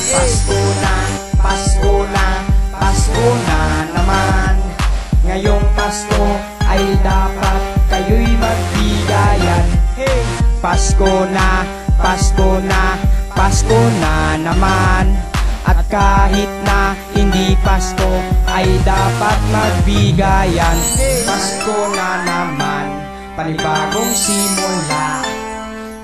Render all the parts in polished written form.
Pasko na, Pasko na, Pasko na naman. Ngayong Pasko ay dapat kayo'y magbigayan. Pasko na, Pasko na, Pasko na naman. At kahit na hindi Pasko ay dapat magbigayan. Pasko na naman, panibagong simula.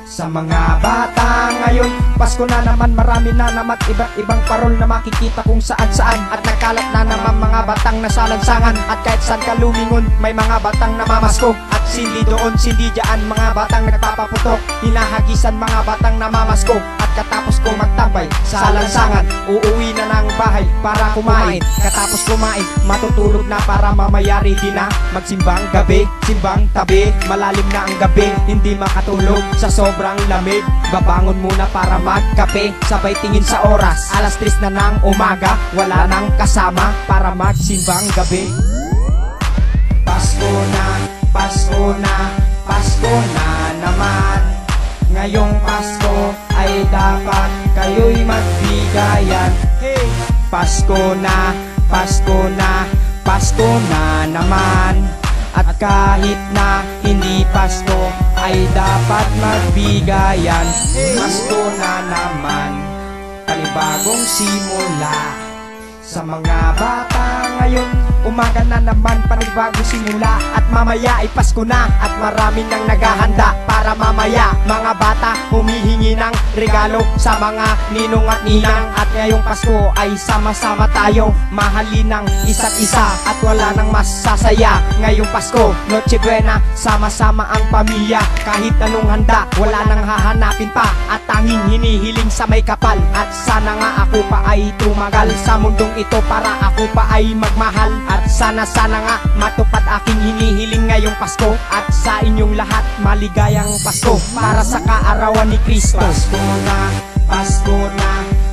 Sa mga bata ngayon, Pasko na naman, marami na naman iba't ibang parol na makikita kung saan-saan. At nagkalat na naman mga batang nasalansangan. At kahit saan ka lumingon, may mga batang namamasko. At sindi doon, sindi dyan, mga batang nagpapaputok. Hinahagisan mga batang namamasko. At katapos kong magtambay sa lansangan, uuwi na ng bahay para kumain. Katapos kumain, matutulog na para mamaya ready na magsimbang gabi. Simbang tabi, malalim na ang gabi, hindi makatulog sa sobrang lamig. Babangon muna para magkape, sabay tingin sa oras, alas 3 na ng umaga. Wala nang kasama para magsimbang gabi. Pasko na, Pasko na, Pasko na naman. Ngayong Pasko ay dapat kayo'y magbigayan. Pasko na, Pasko na, Pasko na naman. At kahit na hindi Pasko ay dapat magbigayan. Pasko na naman, panibagong simula. Sa mga bata ngayon, umaga na naman, panibagong simula. At mamaya ay Pasko na, at marami nang naghahanda para mamaya mga bata humihingi ng regalo sa mga ninong at ninang. At ngayong Pasko ay sama-sama tayo, mahalin ng isa't isa at wala nang masasaya. Ngayong Pasko, Noche Buena, sama-sama ang pamilya. Kahit anong handa, wala nang hahanapin pa, at tanging hinihiling sa may kapal. At sana nga ako pa ay tumagal sa mundong ito para ako pa ay magmahal. At sana nga matupad aking hinihiling ngayong Pasko. At sa inyong lahat, maligayang Pasko para sa kaarawan ni Kristo. Pasko na, Pasko na,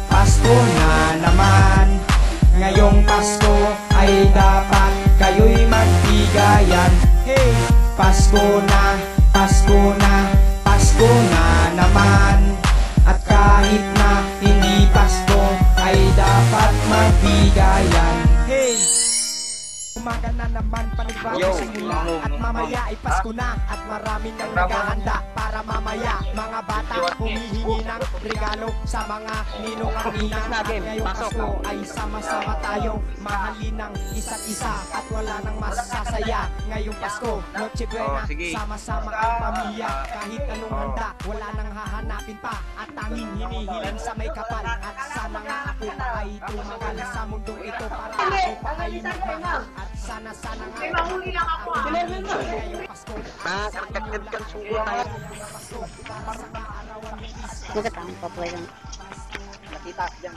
Pasko na naman. Ngayong Pasko ay dapat kayo'y magbigayan. Pasko na, Pasko na, Pasko na naman. At kahit na hindi Pasko ay dapat magbigayan. Umaga na naman, panibagong simula. At mamaya ay Pasko na, at marami nang naghahanda para mamaya mga bata humihingi ng regalo sa mga ninong at ninang. At ngayong Pasko ay sama-sama tayo, mahalin ng isa't isa at wala nang masasaya. Ngayong Pasko, Noche Buena, sama-sama ang pamilya. Kahit anong handa, wala nang hahanapin pa, at tanging hinihiling sa may kapal. At sana nga ako pa ay tumagal sa mundong ito para ako pa ay magmahal. At sana nga may mahuli lang ako. Ngayong Pasko ay sa inyong lahat. Ngayong Pasko para sa kaarawan ni Kristo. Magkatang papuay lang. Nakita dyan.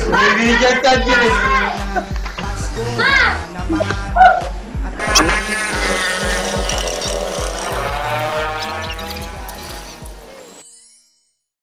Bibigyan ka dyan. Pasko na naman.